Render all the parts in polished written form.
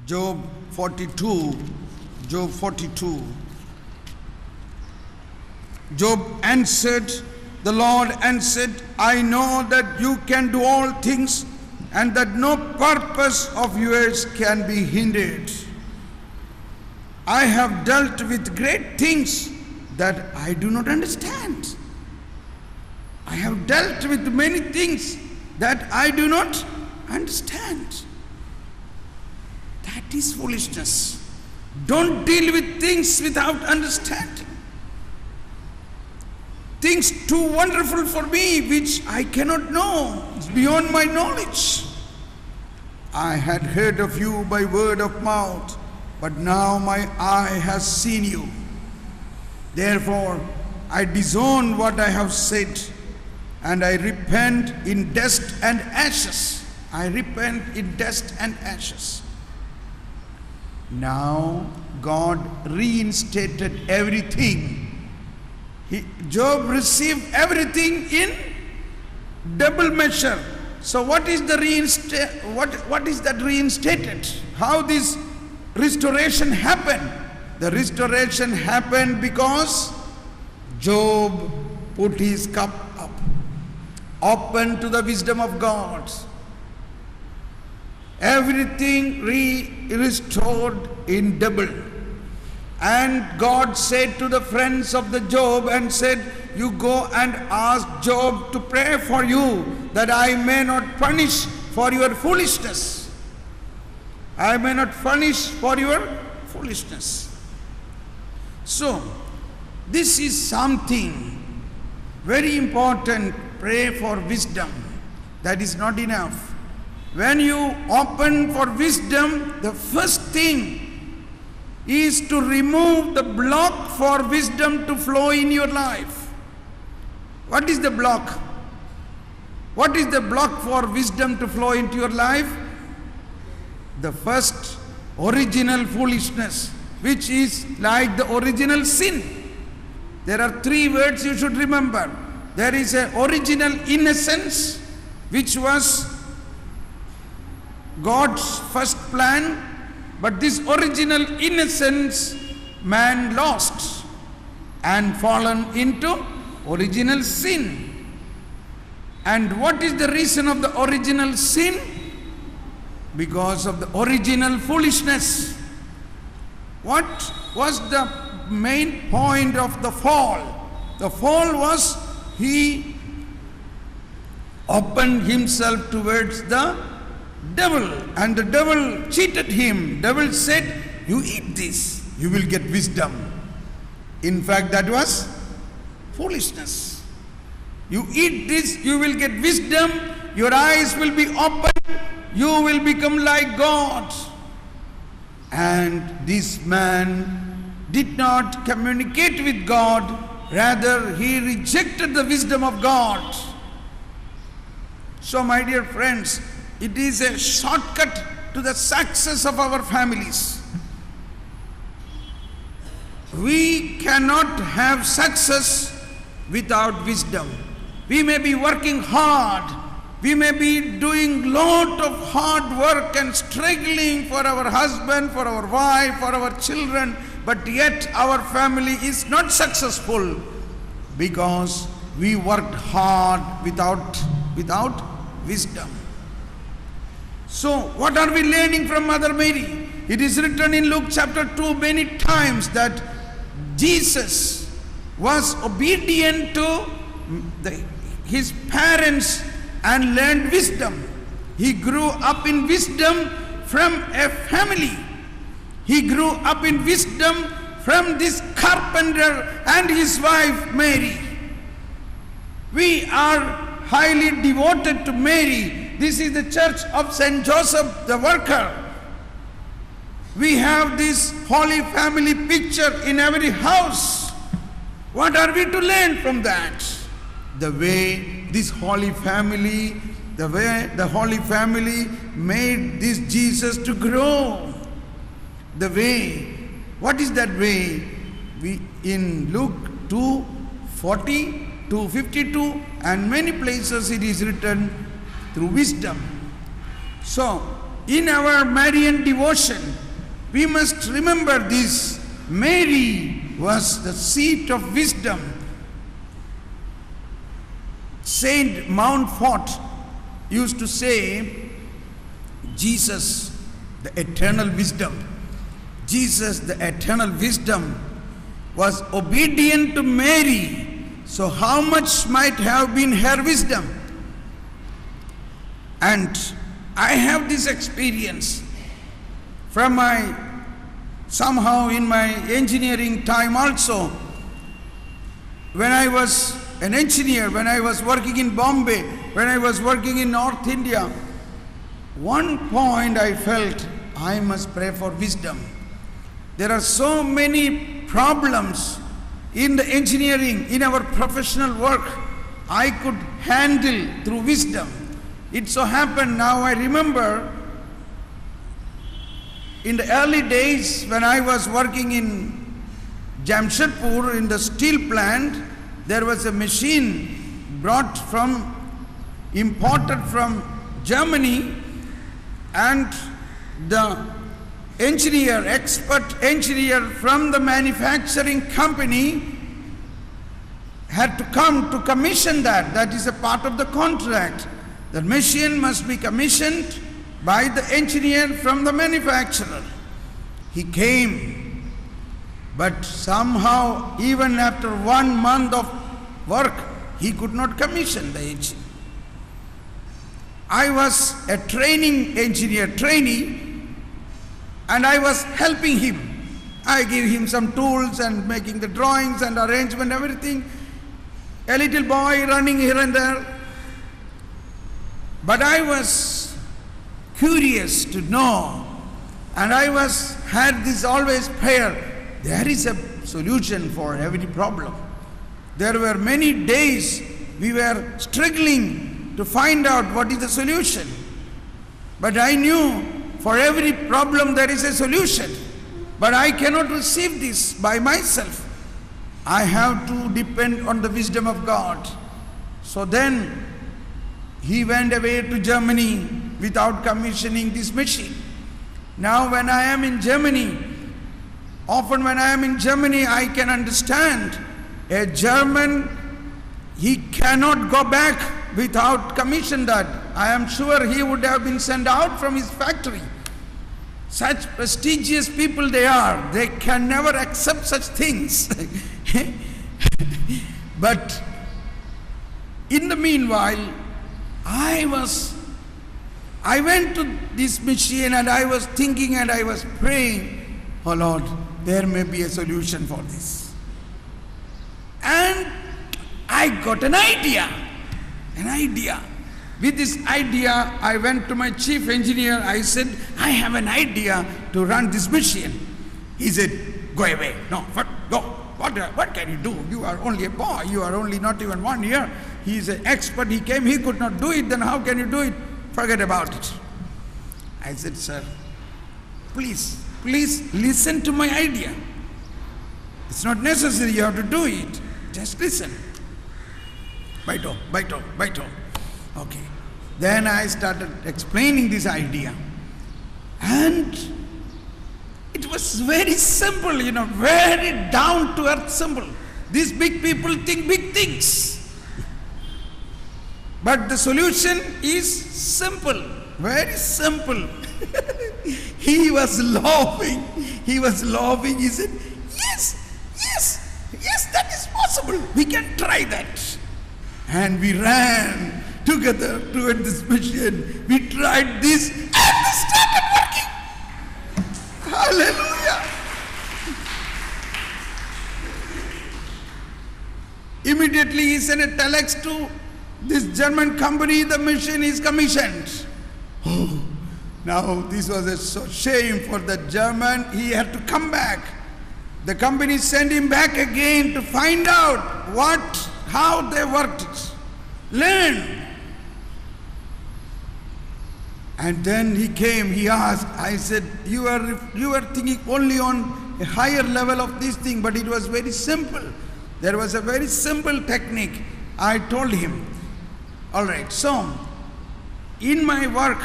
Job 42, Job 42. Job answered, the Lord answered, I know that you can do all things, and that no purpose of yours can be hindered. I have dealt with great things that I do not understand. I have dealt with many things that I do not understand. That is foolishness. Don't deal with things without understanding. Things too wonderful for me which I cannot know. It's beyond my knowledge. I had heard of you by word of mouth, but now my eye has seen you. Therefore, I disown what I have said, and I repent in dust and ashes. I repent in dust and ashes. Now, God reinstated everything. Job received everything in double measure. So what is the what is that reinstated? How this restoration happened? The restoration happened because Job put his cup up, open to the wisdom of God. Everything restored in double. And God said to the friends of the Job and said, you go and ask Job to pray for you, that I may not punish for your foolishness. I may not punish for your foolishness. So, this is something very important. Pray for wisdom. That is not enough. When you open for wisdom, the first thing is to remove the block for wisdom to flow in your life. What is the block? What is the block for wisdom to flow into your life? The first original foolishness, which is like the original sin. There are three words you should remember. There is an original innocence, which was God's first plan, but this original innocence man lost and fallen into original sin. And what is the reason of the original sin? Because of the original foolishness. What was the main point of the fall? The fall was he opened himself towards the devil, and the devil cheated him. Devil said, you eat this, you will get wisdom. In fact, that was foolishness. You eat this, you will get wisdom, your eyes will be open, you will become like God. And this man did not communicate with God, rather he rejected the wisdom of God. So my dear friends, it is a shortcut to the success of our families. We cannot have success without wisdom. We may be working hard, we may be doing lot of hard work and struggling for our husband, for our wife, for our children, but yet our family is not successful because we worked hard without wisdom. So what are we learning from Mother Mary? It is written in Luke chapter 2 many times that Jesus was obedient to his parents and learned wisdom. He grew up in wisdom from a family. He grew up in wisdom from this carpenter and his wife Mary. We are highly devoted to Mary. This is the church of St. Joseph the Worker. We have this Holy Family picture in every house. What are we to learn from that? The way this Holy Family, the way the Holy Family made this Jesus to grow. The way, what is that way? We in Luke 2:40, 2:52, and many places it is written through wisdom. So, in our Marian devotion, we must remember this. Mary was the seat of wisdom. Saint Mountfort used to say, Jesus, the eternal wisdom. Jesus, the eternal wisdom, was obedient to Mary. So how much might have been her wisdom? And I have this experience from somehow in my engineering time also. When I was an engineer, when I was working in Bombay, when I was working in North India, one point I felt I must pray for wisdom. There are so many problems in the engineering, in our professional work, I could handle through wisdom. It so happened, now I remember, in the early days when I was working in Jamshedpur in the steel plant, there was a machine imported from Germany, and the expert engineer from the manufacturing company had to come to commission that. That is a part of the contract. The machine must be commissioned by the engineer from the manufacturer. He came, but somehow even after 1 month of work, he could not commission the engine. I was a trainee, and I was helping him. I gave him some tools and making the drawings and arrangement, everything. A little boy running here and there. But I was curious to know, and I had this always prayer, there is a solution for every problem. There were many days we were struggling to find out what is the solution. But I knew for every problem there is a solution. But I cannot receive this by myself. I have to depend on the wisdom of God. So then he went away to Germany without commissioning this machine. Now when I am in Germany, often when I am in Germany, I can understand a German, he cannot go back without commission that. I am sure he would have been sent out from his factory. Such prestigious people they are, they can never accept such things. But in the meanwhile, I went to this machine and I was thinking and I was praying, oh Lord, there may be a solution for this. And I got an idea. With this idea, I went to my chief engineer. I said, I have an idea to run this machine. He said, go away. No, go. What can you do? You are only a boy. You are only not even 1 year. He is an expert. He came, he could not do it. Then how can you do it? Forget about it. I said, sir, please listen to my idea. It's not necessary you have to do it. Just listen. Baito. Okay. Then I started explaining this idea. And it was very simple, very down to earth simple. These big people think big things. But the solution is simple, very simple. He was laughing. He said, yes, that is possible. We can try that. And we ran together toward this machine. We tried this and it started working. Hallelujah. Immediately he sent a telex to this German company, the machine is commissioned. Oh, now this was a shame for the German. He had to come back. The company sent him back again to find out how they worked it. Learn. And then he came, he asked, I said, you are thinking only on a higher level of this thing, but it was very simple. There was a very simple technique. I told him, all right, so in my work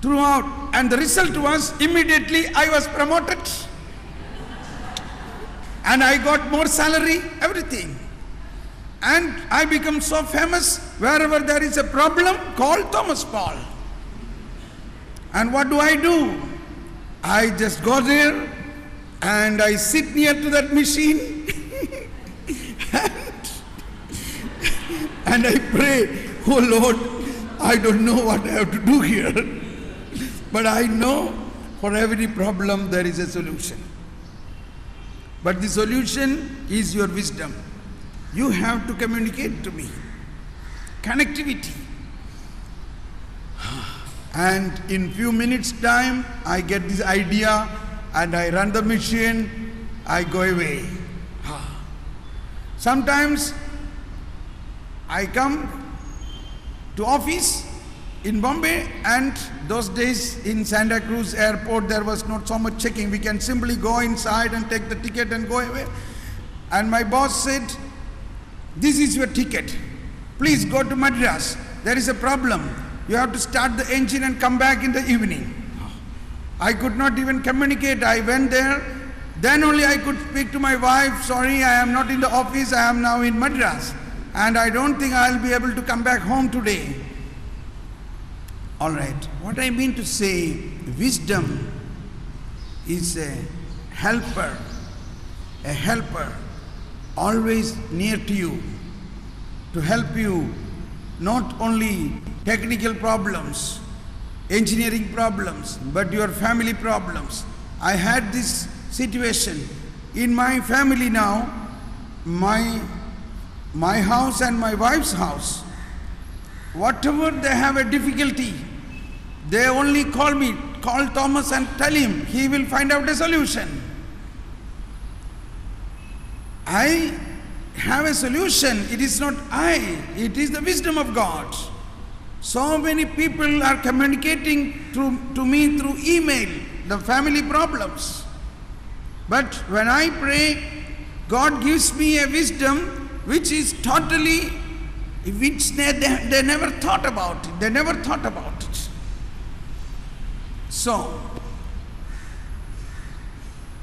throughout, and the result was immediately I was promoted. And I got more salary, everything. And I become so famous, wherever there is a problem, call Thomas Paul. And what do? I just go there and I sit near to that machine and I pray, oh Lord, I don't know what I have to do here. But I know for every problem there is a solution. But the solution is your wisdom. You have to communicate to me. Connectivity. And in few minutes time, I get this idea and I run the machine, I go away. Sometimes I come to office in Bombay, and those days in Santa Cruz airport there was not so much checking. We can simply go inside and take the ticket and go away. And my boss said, this is your ticket. Please go to Madras. There is a problem. You have to start the engine and come back in the evening. I could not even communicate. I went there. Then only I could speak to my wife. Sorry, I am not in the office. I am now in Madras. And I don't think I'll be able to come back home today. All right. What I mean to say, wisdom is a helper always near to you, to help you not only technical problems, engineering problems, but your family problems. I had this situation in my family now, my house and my wife's house. Whatever they have a difficulty, they only call me, call Thomas and tell him, he will find out a solution. I have a solution. It is not I, it is the wisdom of God. So many people are communicating to me through email, the family problems. But when I pray, God gives me a wisdom which is totally, which they never thought about it. They never thought about it. So,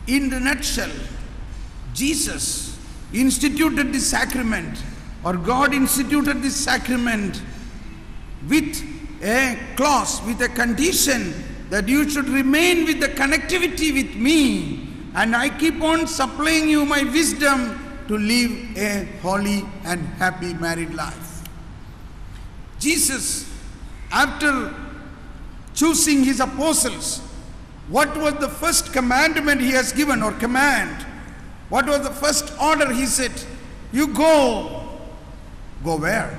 in the nutshell, Jesus instituted this sacrament, or God instituted this sacrament with a clause, with a condition that you should remain with the connectivity with me, and I keep on supplying you my wisdom to live a holy and happy married life. Jesus, after choosing his apostles, what was the first commandment he has given, or command? What was the first order? He said, you go. Go where?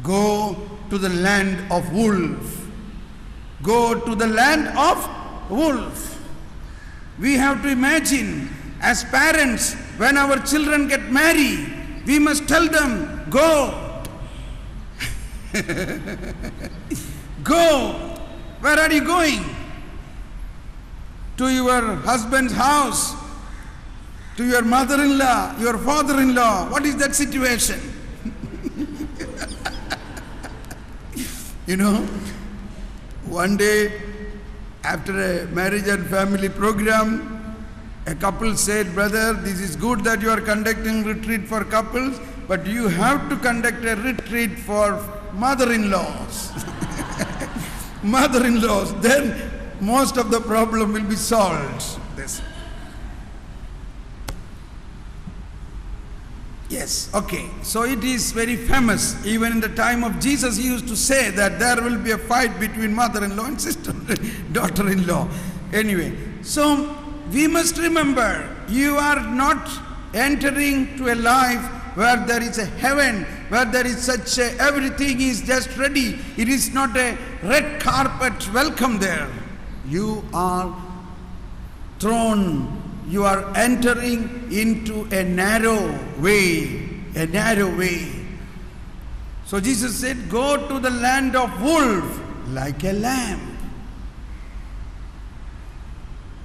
Go to the land of wolves. Go to the land of wolves. We have to imagine, as parents, when our children get married, we must tell them, go. Go. Where are you going? To your husband's house, to your mother-in-law, your father-in-law. What is that situation? You know, one day after a marriage and family program, a couple said, brother, this is good that you are conducting retreat for couples, but you have to conduct a retreat for mother-in-laws. Mother-in-laws, then most of the problem will be solved. This. Yes, okay. So it is very famous. Even in the time of Jesus, he used to say that there will be a fight between mother-in-law and sister, daughter-in-law. Anyway, so we must remember, you are not entering to a life where there is a heaven, where there is such a, everything is just ready. It is not a red carpet welcome there. You are throne, you are entering into a narrow way, a narrow way. So Jesus said, go to the land of wolf like a lamb.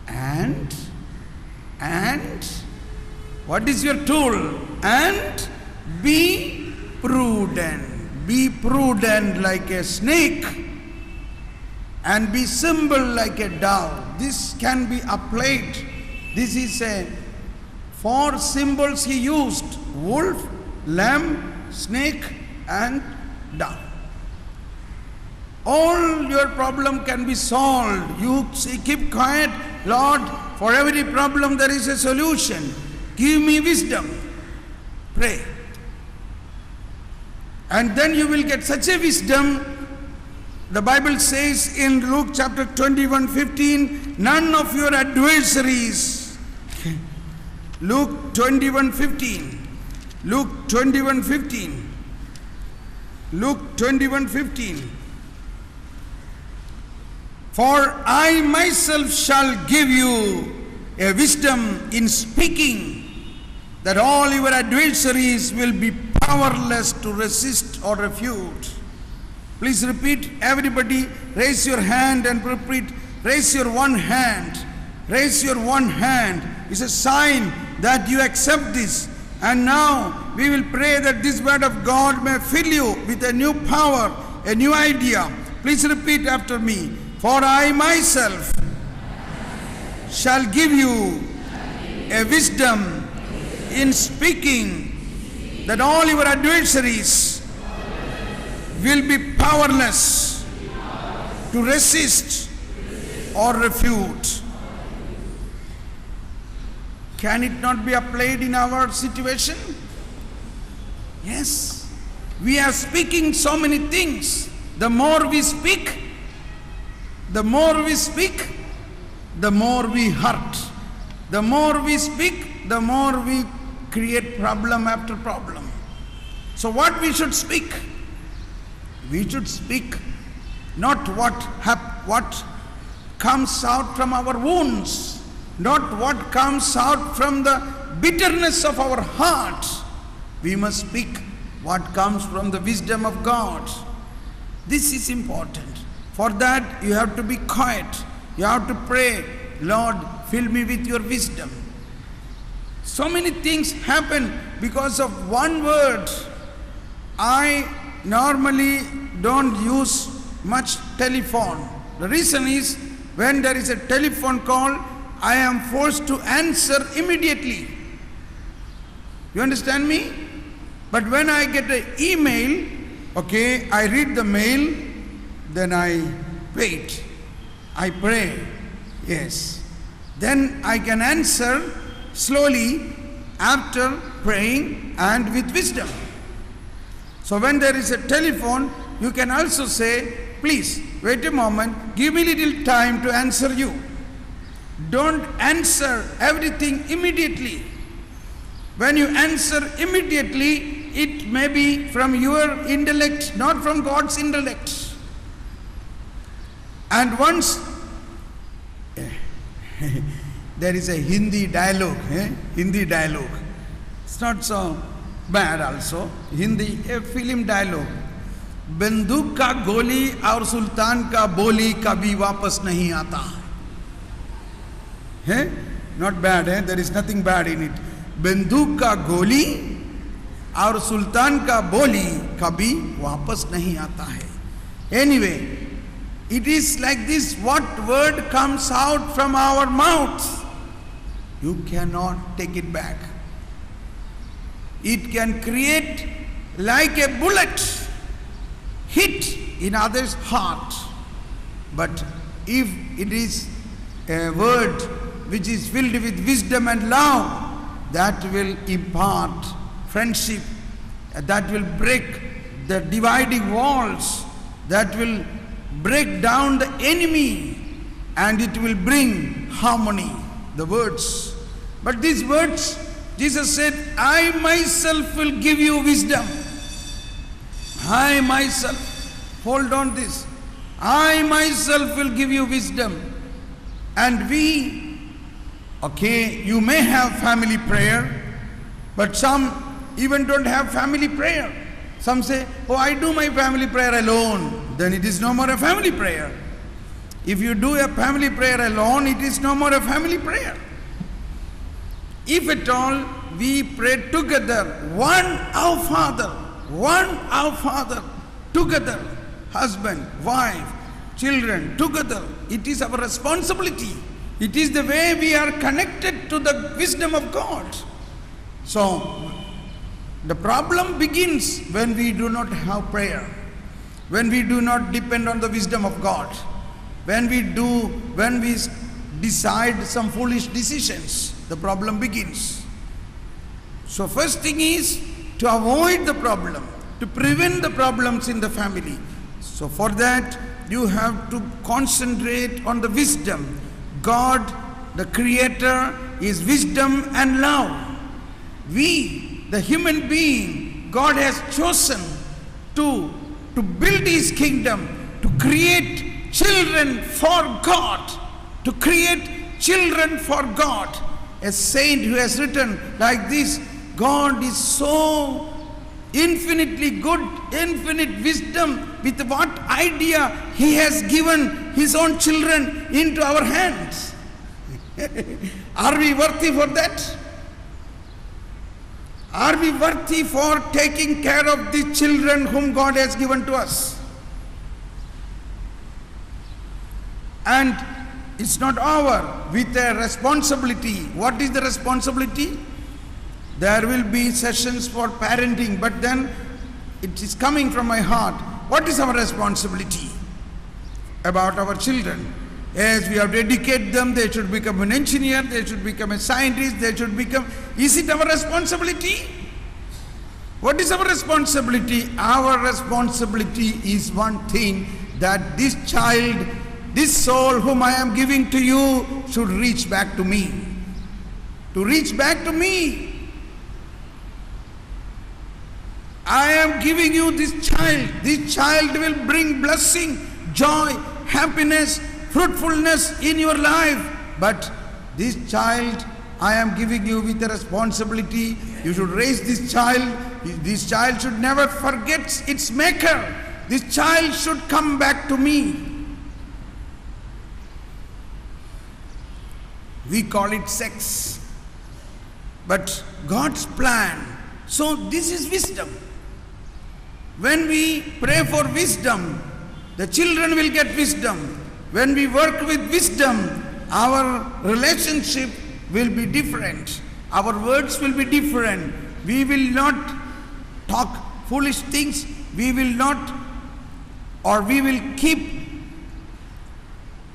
And what is your tool? And be prudent. Be prudent like a snake and be simple like a dove. This can be applied. This is a 4 symbols he used: wolf, lamb, snake and dove. All your problem can be solved. You keep quiet. Lord, for every problem there is a solution. Give me wisdom. Pray. And then you will get such a wisdom. The Bible says in Luke chapter 21:15, none of your adversaries. Luke 21:15. Luke 21:15. Luke 21:15. For I myself shall give you a wisdom in speaking, that all your adversaries will be powerless to resist or refute. Please repeat, everybody, raise your hand and repeat. Raise your one hand. Raise your one hand. It's a sign that you accept this. And now we will pray that this word of God may fill you with a new power, a new idea. Please repeat after me. For I myself shall give you a wisdom in speaking, that all your adversaries will be powerless to resist or refute. Can it not be applied in our situation? Yes. We are speaking so many things. The more we speak, the more we hurt. The more we speak, the more we create problem after problem. So what we should speak? We should speak not what comes out from our wounds, not what comes out from the bitterness of our heart. We must speak what comes from the wisdom of God. This is important. For that you have to be quiet. You have to pray, Lord, fill me with your wisdom. So many things happen because of one word. I normally don't use much telephone. The reason is, when there is a telephone call, I am forced to answer immediately. You understand me? But when I get an email, okay, I read the mail, then I wait. I pray. Yes. Then I can answer slowly after praying and with wisdom. So when there is a telephone, you can also say, please, wait a moment, give me little time to answer you. Don't answer everything immediately. When you answer immediately, it may be from your intellect, not from God's intellect. And once, there is a Hindi dialogue, Hindi dialogue. It's not so bad also. Hindi, a film dialogue. बंदूक का गोली और सुल्तान का बोली कभी वापस नहीं आता है. Not bad, there is nothing bad in it. बंदूक का गोली और सुल्तान का बोली कभी वापस नहीं आता है. Anyway, it is like this, what word comes out from our mouth, you cannot take it back. It can create like a bullet hit in others' heart. But if it is a word which is filled with wisdom and love, that will impart friendship, that will break the dividing walls, that will break down the enemy, and it will bring harmony, the words. But these words, Jesus said, I myself will give you wisdom. I myself, hold on this, I myself will give you wisdom. And we Okay, you may have family prayer, but some even don't have family prayer. Some say, oh, I do my family prayer alone. Then it is no more a family prayer. If you do a family prayer alone, it is no more a family prayer. If at all we pray together, one our Father, together, husband, wife, children, together, it is our responsibility. It is the way we are connected to the wisdom of God. So, the problem begins when we do not have prayer, when we do not depend on the wisdom of God, when we decide some foolish decisions, the problem begins. So first thing is to avoid the problem, to prevent the problems in the family. So for that, you have to concentrate on the wisdom. God, the Creator, is wisdom and love. We, the human being, God has chosen to build His kingdom, to create children for God, to create children for God. A saint who has written like this, God is so infinitely good, infinite wisdom, with what idea He has given His own children into our hands. Are we worthy for that? Are we worthy for taking care of the children whom God has given to us? And it's not over with a responsibility. What is the responsibility? There will be sessions for parenting, but then it is coming from my heart. What is our responsibility about our children? As we have to educate them, they should become an engineer, they should become a scientist, they should become... Is it our responsibility? What is our responsibility? Our responsibility is one thing, that this child, this soul whom I am giving to you should reach back to me. To reach back to me. I am giving you this child. This child will bring blessing, joy, happiness, fruitfulness in your life. But this child I am giving you with a responsibility. You should raise this child. This child should never forget its maker. This child should come back to me. We call it sex. But God's plan. So this is wisdom. When we pray for wisdom, the children will get wisdom. When we work with wisdom, our relationship will be different. Our words will be different. We will not talk foolish things. We will not, or we will keep,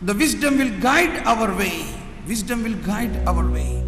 the wisdom will guide our way. Wisdom will guide our way.